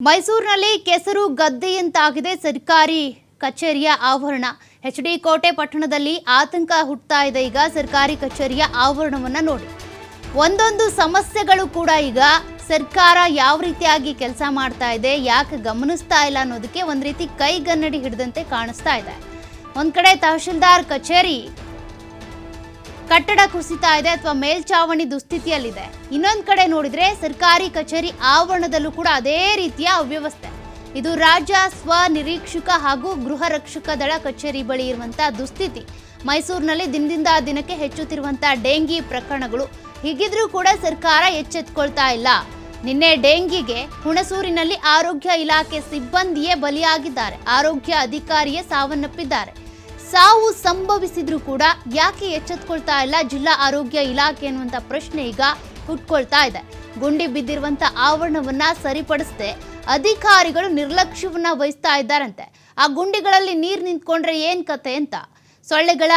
ಮೈಸೂರಿನಲ್ಲಿ ಕೆಸರು ಗದ್ದೆಯಂತಾಗಿದೆ ಸರ್ಕಾರಿ ಕಚೇರಿಯ ಆವರಣ. ಎಚ್ಡಿ ಕೋಟೆ ಪಟ್ಟಣದಲ್ಲಿ ಆತಂಕ ಹುಟ್ಟುತ್ತಾ ಇದೆ. ಈಗ ಸರ್ಕಾರಿ ಕಚೇರಿಯ ಆವರಣವನ್ನ ನೋಡಿ, ಒಂದೊಂದು ಸಮಸ್ಯೆಗಳು ಕೂಡ ಈಗ ಸರ್ಕಾರ ಯಾವ ರೀತಿಯಾಗಿ ಕೆಲಸ ಮಾಡ್ತಾ ಇದೆ, ಯಾಕೆ ಗಮನಿಸ್ತಾ ಇಲ್ಲ ಅನ್ನೋದಕ್ಕೆ ಒಂದು ರೀತಿ ಕೈಗನ್ನಡಿ ಹಿಡಿದಂತೆ ಕಾಣಿಸ್ತಾ ಇದೆ. ಒಂದ್ ಕಡೆ ತಹಶೀಲ್ದಾರ್ ಕಚೇರಿ ಕಟ್ಟಡ ಕುಸಿತಾ ಇದೆ ಅಥವಾ ಮೇಲ್ಚಾವಣಿ ದುಸ್ಥಿತಿಯಲ್ಲಿದೆ. ಇನ್ನೊಂದು ಕಡೆ ನೋಡಿದ್ರೆ ಸರ್ಕಾರಿ ಕಚೇರಿ ಆವರಣದಲ್ಲೂ ಕೂಡ ಅದೇ ರೀತಿಯ ಅವ್ಯವಸ್ಥೆ. ಇದು ರಾಜ್ಯ ಸ್ವನಿರೀಕ್ಷಕ ಹಾಗೂ ಗೃಹ ರಕ್ಷಕ ದಳ ಕಚೇರಿ ಬಳಿ ಇರುವಂತಹ ದುಸ್ಥಿತಿ. ಮೈಸೂರಿನಲ್ಲಿ ದಿನದಿಂದ ದಿನಕ್ಕೆ ಹೆಚ್ಚುತ್ತಿರುವಂತಹ ಡೆಂಗಿ ಪ್ರಕರಣಗಳು. ಹೀಗಿದ್ರೂ ಕೂಡ ಸರ್ಕಾರ ಎಚ್ಚೆತ್ತುಕೊಳ್ತಾ ಇಲ್ಲ. ನಿನ್ನೆ ಡೆಂಗಿಗೆ ಹುಣಸೂರಿನಲ್ಲಿ ಆರೋಗ್ಯ ಇಲಾಖೆ ಸಿಬ್ಬಂದಿಯೇ ಬಲಿಯಾಗಿದ್ದಾರೆ. ಆರೋಗ್ಯ ಅಧಿಕಾರಿಯೇ ಸಾವನ್ನಪ್ಪಿದ್ದಾರೆ. ಸಾವು ಸಂಭವಿಸಿದ್ರೂ ಕೂಡ ಯಾಕೆ ಎಚ್ಚೆತ್ತುಕೊಳ್ತಾ ಇಲ್ಲ ಜಿಲ್ಲಾ ಆರೋಗ್ಯ ಇಲಾಖೆ ಅನ್ನುವಂಥ ಪ್ರಶ್ನೆ ಈಗ ಹುಟ್ಕೊಳ್ತಾ ಇದೆ. ಗುಂಡಿ ಬಿದ್ದಿರುವಂಥ ಆವರಣವನ್ನ ಸರಿಪಡಿಸದೆ ಅಧಿಕಾರಿಗಳು ನಿರ್ಲಕ್ಷ್ಯವನ್ನ ವಹಿಸ್ತಾ ಇದ್ದಾರಂತೆ. ಆ ಗುಂಡಿಗಳಲ್ಲಿ ನೀರು ನಿಂತ್ಕೊಂಡ್ರೆ ಏನ್ ಕತೆ ಅಂತ. ಸೊಳ್ಳೆಗಳ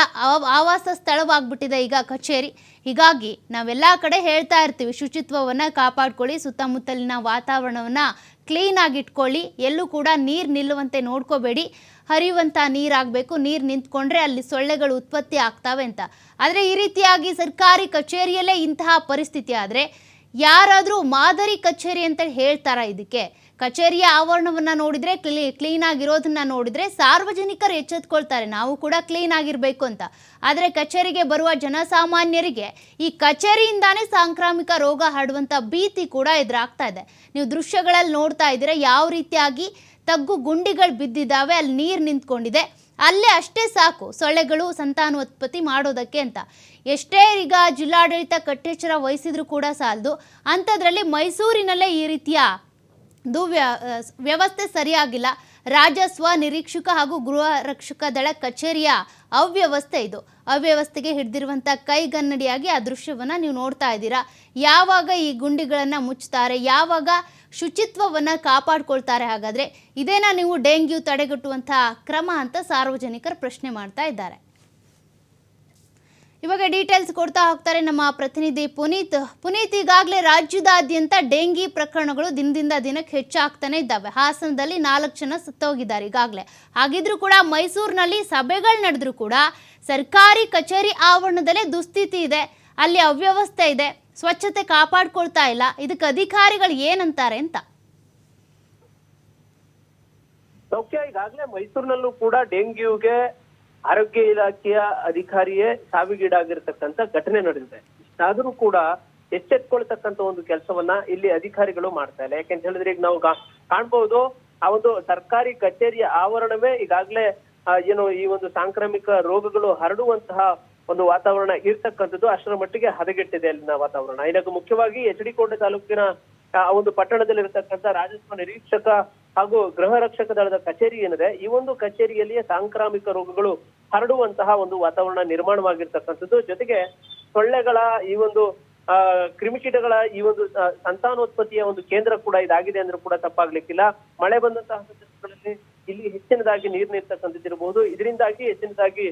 ಆವಾಸ ಸ್ಥಳವಾಗ್ಬಿಟ್ಟಿದೆ ಈಗ ಕಚೇರಿ. ಹೀಗಾಗಿ ನಾವೆಲ್ಲ ಕಡೆ ಹೇಳ್ತಾ ಇರ್ತೀವಿ, ಶುಚಿತ್ವವನ್ನು ಕಾಪಾಡ್ಕೊಳ್ಳಿ, ಸುತ್ತಮುತ್ತಲಿನ ವಾತಾವರಣವನ್ನು ಕ್ಲೀನಾಗಿ ಇಟ್ಕೊಳ್ಳಿ, ಎಲ್ಲೂ ಕೂಡ ನೀರು ನಿಲ್ಲುವಂತೆ ನೋಡ್ಕೋಬೇಡಿ, ಹರಿಯುವಂಥ ನೀರಾಗಬೇಕು, ನೀರು ನಿಂತ್ಕೊಂಡ್ರೆ ಅಲ್ಲಿ ಸೊಳ್ಳೆಗಳು ಉತ್ಪತ್ತಿ ಆಗ್ತವೆ ಅಂತ. ಆದರೆ ಈ ರೀತಿಯಾಗಿ ಸರ್ಕಾರಿ ಕಚೇರಿಯಲ್ಲೇ ಇಂತಹ ಪರಿಸ್ಥಿತಿ ಆದರೆ ಯಾರಾದರೂ ಮಾದರಿ ಕಚೇರಿ ಅಂತ ಹೇಳ್ತಾರಾ? ಇದಕ್ಕೆ ಕಚೇರಿಯ ಆವರಣವನ್ನು ನೋಡಿದರೆ ಕ್ಲೀನ್ ಆಗಿರೋದನ್ನ ನೋಡಿದರೆ ಸಾರ್ವಜನಿಕರು ಎಚ್ಚೆತ್ಕೊಳ್ತಾರೆ, ನಾವು ಕೂಡ ಕ್ಲೀನ್ ಆಗಿರಬೇಕು ಅಂತ. ಆದರೆ ಕಚೇರಿಗೆ ಬರುವ ಜನಸಾಮಾನ್ಯರಿಗೆ ಈ ಕಚೇರಿಯಿಂದಾನೇ ಸಾಂಕ್ರಾಮಿಕ ರೋಗ ಹರಡುವಂಥ ಭೀತಿ ಕೂಡ ಎದುರಾಗ್ತಾ ಇದೆ. ನೀವು ದೃಶ್ಯಗಳಲ್ಲಿ ನೋಡ್ತಾ ಇದ್ದೀರಾ ಯಾವ ರೀತಿಯಾಗಿ ತಗ್ಗು ಗುಂಡಿಗಳು ಬಿದ್ದಿದ್ದಾವೆ, ಅಲ್ಲಿ ನೀರು ನಿಂತ್ಕೊಂಡಿದೆ, ಅಲ್ಲೇ ಅಷ್ಟೇ ಸಾಕು ಸೊಳ್ಳೆಗಳು ಸಂತಾನೋತ್ಪತ್ತಿ ಮಾಡೋದಕ್ಕೆ ಅಂತ. ಎಷ್ಟೇ ಈಗ ಜಿಲ್ಲಾಡಳಿತ ಕಟ್ಟೆಚ್ಚರ ವಹಿಸಿದ್ರು ಕೂಡ ಸಾಲದು. ಅಂಥದ್ರಲ್ಲಿ ಮೈಸೂರಿನಲ್ಲೇ ಈ ರೀತಿಯ ವ್ಯವಸ್ಥೆ ಸರಿಯಾಗಿಲ್ಲ. ರಾಜ್ಯ ಸ್ವನಿರೀಕ್ಷಕ ಹಾಗೂ ಗೃಹ ರಕ್ಷಕ ದಳ ಕಚೇರಿಯ ಅವ್ಯವಸ್ಥೆ ಇದು. ಅವ್ಯವಸ್ಥೆಗೆ ಹಿಡಿದಿರುವಂಥ ಕೈಗನ್ನಡಿಯಾಗಿ ಆ ದೃಶ್ಯವನ್ನು ನೀವು ನೋಡ್ತಾ ಇದ್ದೀರಾ. ಯಾವಾಗ ಈ ಗುಂಡಿಗಳನ್ನು ಮುಚ್ತಾರೆ, ಯಾವಾಗ ಶುಚಿತ್ವವನ್ನು ಕಾಪಾಡ್ಕೊಳ್ತಾರೆ? ಹಾಗಾದರೆ ಇದೇನಾ ನೀವು ಡೆಂಗ್ಯೂ ತಡೆಗಟ್ಟುವಂಥ ಕ್ರಮ ಅಂತ ಸಾರ್ವಜನಿಕರು ಪ್ರಶ್ನೆ ಮಾಡ್ತಾ ಇದ್ದಾರೆ. ಇವಾಗ ಡೀಟೇಲ್ಸ್ ಕೊಡ್ತಾ ಹೋಗ್ತಾರೆ ನಮ್ಮ ಪ್ರತಿನಿಧಿ ಪುನೀತ್, ಈಗಾಗಲೇ ರಾಜ್ಯದಾದ್ಯಂತ ಡೆಂಗಿ ಪ್ರಕರಣಗಳು ದಿನದಿಂದ ದಿನಕ್ಕೆ ಹೆಚ್ಚಾಗ್ತಾನೆ ಇದ್ದಾವೆ. ಹಾಸನದಲ್ಲಿ 4 ಜನ ಸತ್ತೋಗಿದ್ದಾರೆ ಈಗಾಗಲೇ. ಹಾಗಿದ್ರೂ ಕೂಡ ಮೈಸೂರಿನಲ್ಲಿ ಸಭೆಗಳು ನಡೆದ್ರೂ ಕೂಡ ಸರ್ಕಾರಿ ಕಚೇರಿ ಆವರಣದಲ್ಲೇ ದುಸ್ಥಿತಿ ಇದೆ, ಅಲ್ಲಿ ಅವ್ಯವಸ್ಥೆ ಇದೆ, ಸ್ವಚ್ಛತೆ ಕಾಪಾಡ್ಕೊಳ್ತಾ ಇಲ್ಲ. ಇದಕ್ಕೆ ಅಧಿಕಾರಿಗಳು ಏನಂತಾರೆ ಅಂತ. ಈಗಾಗಲೇ ಮೈಸೂರಿನಲ್ಲೂ ಕೂಡ ಡೆಂಗ್ಯೂಗೆ ಆರೋಗ್ಯ ಇಲಾಖೆಯ ಅಧಿಕಾರಿಯೇ ಸಾವಿಗೀಡಾಗಿರ್ತಕ್ಕಂಥ ಘಟನೆ ನಡೆದಿದೆ. ಇಷ್ಟಾದ್ರೂ ಕೂಡ ಎಚ್ಚೆತ್ಕೊಳ್ತಕ್ಕಂಥ ಒಂದು ಕೆಲಸವನ್ನ ಇಲ್ಲಿ ಅಧಿಕಾರಿಗಳು ಮಾಡ್ತಾ ಇಲ್ಲ. ಯಾಕೆಂತ ಹೇಳಿದ್ರೆ ಈಗ ನಾವು ಕಾಣ್ಬಹುದು, ಆ ಒಂದು ಸರ್ಕಾರಿ ಕಚೇರಿಯ ಆವರಣವೇ ಈಗಾಗಲೇ ಏನು ಈ ಒಂದು ಸಾಂಕ್ರಾಮಿಕ ರೋಗಗಳು ಹರಡುವಂತಹ ಒಂದು ವಾತಾವರಣ ಇರ್ತಕ್ಕಂಥದ್ದು ಅಷ್ಟರ ಮಟ್ಟಿಗೆ ಹದಗೆಟ್ಟಿದೆ ಅಲ್ಲಿನ ವಾತಾವರಣ. ಇದಕ್ಕೆ ಮುಖ್ಯವಾಗಿ ಎಚ್ಡಿ ಕೋಟೆ ತಾಲೂಕಿನ ಒಂದು ಪಟ್ಟಣದಲ್ಲಿರತಕ್ಕಂಥ ರಾಜಸ್ವ ನಿರೀಕ್ಷಕ ಹಾಗೂ ಗೃಹ ರಕ್ಷಕ ದಳದ ಕಚೇರಿ ಏನಿದೆ, ಈ ಒಂದು ಕಚೇರಿಯಲ್ಲಿಯೇ ಸಾಂಕ್ರಾಮಿಕ ರೋಗಗಳು ಹರಡುವಂತಹ ಒಂದು ವಾತಾವರಣ ನಿರ್ಮಾಣವಾಗಿರ್ತಕ್ಕಂಥದ್ದು. ಜೊತೆಗೆ ಸೊಳ್ಳೆಗಳ ಈ ಒಂದು ಕ್ರಿಮಿಕೀಟಗಳ ಈ ಒಂದು ಸಂತಾನೋತ್ಪತ್ತಿಯ ಒಂದು ಕೇಂದ್ರ ಕೂಡ ಇದಾಗಿದೆ ಅಂದ್ರೂ ಕೂಡ ತಪ್ಪಾಗ್ಲಿಕ್ಕಿಲ್ಲ. ಮಳೆ ಬಂದಂತಹ ಸಂದರ್ಭಗಳಲ್ಲಿ ಇಲ್ಲಿ ಹೆಚ್ಚಿನದಾಗಿ ನೀರು ನಿರ್ತಕ್ಕಂಥದ್ದಿರಬಹುದು. ಇದರಿಂದಾಗಿ ಹೆಚ್ಚಿನದಾಗಿ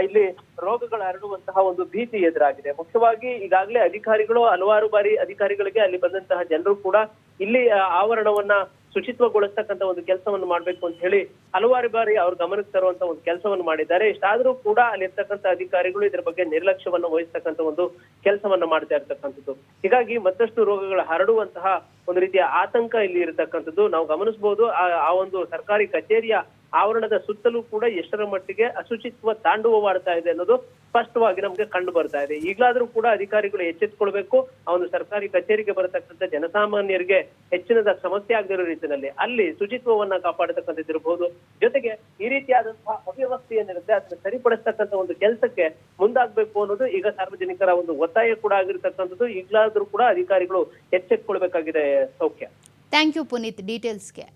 ಇಲ್ಲಿ ರೋಗಗಳು ಹರಡುವಂತಹ ಒಂದು ಭೀತಿ ಎದುರಾಗಿದೆ. ಮುಖ್ಯವಾಗಿ ಈಗಾಗಲೇ ಅಧಿಕಾರಿಗಳು ಹಲವಾರು ಬಾರಿ ಅಧಿಕಾರಿಗಳಿಗೆ ಅಲ್ಲಿ ಬಂದಂತಹ ಜನರು ಕೂಡ ಇಲ್ಲಿ ಆವರಣವನ್ನ ಶುಚಿತ್ವಗೊಳಿಸ್ತಕ್ಕಂಥ ಒಂದು ಕೆಲಸವನ್ನು ಮಾಡ್ಬೇಕು ಅಂತ ಹೇಳಿ ಹಲವಾರು ಬಾರಿ ಅವ್ರ ಗಮನಕ್ಕೆ ತರುವಂತ ಒಂದು ಕೆಲಸವನ್ನು ಮಾಡಿದ್ದಾರೆ. ಇಷ್ಟಾದ್ರೂ ಕೂಡ ಅಲ್ಲಿರ್ತಕ್ಕಂಥ ಅಧಿಕಾರಿಗಳು ಇದರ ಬಗ್ಗೆ ನಿರ್ಲಕ್ಷ್ಯವನ್ನು ವಹಿಸ್ತಕ್ಕಂಥ ಒಂದು ಕೆಲಸವನ್ನ ಮಾಡ್ತಾ ಇರ್ತಕ್ಕಂಥದ್ದು. ಹೀಗಾಗಿ ಮತ್ತಷ್ಟು ರೋಗಗಳು ಹರಡುವಂತಹ ಒಂದು ರೀತಿಯ ಆತಂಕ ಇಲ್ಲಿ ಇರತಕ್ಕಂಥದ್ದು ನಾವು ಗಮನಿಸಬಹುದು. ಆ ಒಂದು ಸರ್ಕಾರಿ ಕಚೇರಿಯ ಆವರಣದ ಸುತ್ತಲೂ ಕೂಡ ಎಷ್ಟರ ಮಟ್ಟಿಗೆ ಅಶುಚಿತ್ವ ತಾಂಡವವಾಡ್ತಾ ಇದೆ ಅನ್ನೋದು ಸ್ಪಷ್ಟವಾಗಿ ನಮ್ಗೆ ಕಂಡು ಬರ್ತಾ ಇದೆ. ಈಗಲಾದ್ರೂ ಕೂಡ ಅಧಿಕಾರಿಗಳು ಎಚ್ಚೆತ್ತುಕೊಳ್ಬೇಕು. ಆ ಒಂದು ಸರ್ಕಾರಿ ಕಚೇರಿಗೆ ಬರತಕ್ಕಂಥ ಜನಸಾಮಾನ್ಯರಿಗೆ ಹೆಚ್ಚಿನದ ಸಮಸ್ಯೆ ಆಗದಿರೋ ರೀತಿಯಲ್ಲಿ ಅಲ್ಲಿ ಶುಚಿತ್ವವನ್ನ ಕಾಪಾಡತಕ್ಕಂಥದ್ದಿರಬಹುದು. ಜೊತೆಗೆ ಈ ರೀತಿಯಾದಂತಹ ಅವ್ಯವಸ್ಥೆ ಏನಿರುತ್ತೆ ಅದನ್ನ ಸರಿಪಡಿಸ್ತಕ್ಕಂಥ ಒಂದು ಕೆಲಸಕ್ಕೆ ಮುಂದಾಗಬೇಕು ಅನ್ನೋದು ಈಗ ಸಾರ್ವಜನಿಕರ ಒಂದು ಒತ್ತಾಯ ಕೂಡ ಆಗಿರ್ತಕ್ಕಂಥದ್ದು. ಈಗಲಾದ್ರೂ ಕೂಡ ಅಧಿಕಾರಿಗಳು ಎಚ್ಚೆತ್ತುಕೊಳ್ಬೇಕಾಗಿದೆ. ಸೌಖ್ಯ, ಥ್ಯಾಂಕ್ ಯು ಪುನೀತ್ ಡೀಟೇಲ್ಸ್ಗೆ.